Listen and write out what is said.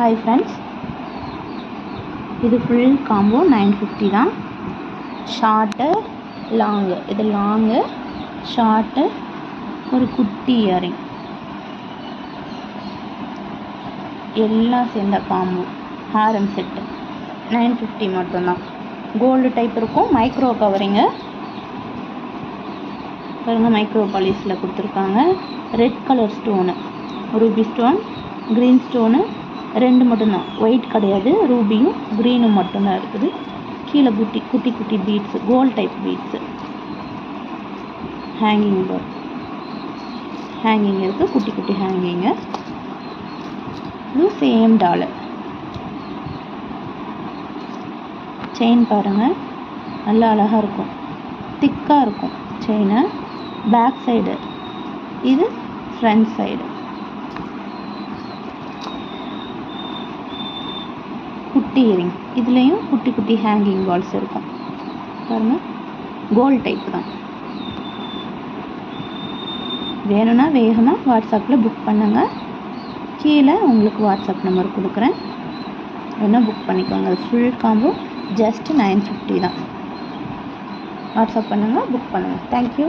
Hi friends, இது full combo 950 தான். Short long, இது லாங்கு ஷார்ட்டு ஒரு குட்டி இயரிங் எல்லாம் சேர்ந்த காம்போ ஹாரம் செட்டு 950 மட்டும்தான். கோல்டு டைப் இருக்கும், மைக்ரோ கவரிங்கு பாருங்கள், மைக்ரோ பாலிஸில் கொடுத்துருக்காங்க. Red colour stone, Ruby stone, green stone ரெண்டு மட்டும்தான், ஒயிட் கிடையாது. ரூபியும் க்ரீனும் மட்டும்தான் இருக்குது. கீழே குட்டி குட்டி குட்டி beads, gold type beads. Hanging hanging இருக்குது, குட்டி குட்டி ஹேங்கிங்கு. இது சேம் டாலர். செயின் பாருங்கள், நல்லா அழகாக இருக்கும், திக்காக இருக்கும் செயினு. பேக் சைடு, இது ஃப்ரண்ட் சைடு. குட்டி இயரிங், இதுலேயும் குட்டி குட்டி ஹேங்கிங் பால்ஸ் இருக்கும் பாருங்கள். கோல்ட் டைப் தான். வேணும்னா வேகமாக வாட்ஸ்அப்பில் புக் பண்ணுங்கள். கீழே உங்களுக்கு வாட்ஸ்அப் நம்பர் கொடுக்குறேன், வேணால் புக் பண்ணிக்கோங்க. ஃபுல் காம்போ ஜஸ்ட் 950 தான். வாட்ஸ்அப் பண்ணுங்கள், புக் பண்ணுங்கள். தேங்க்யூ.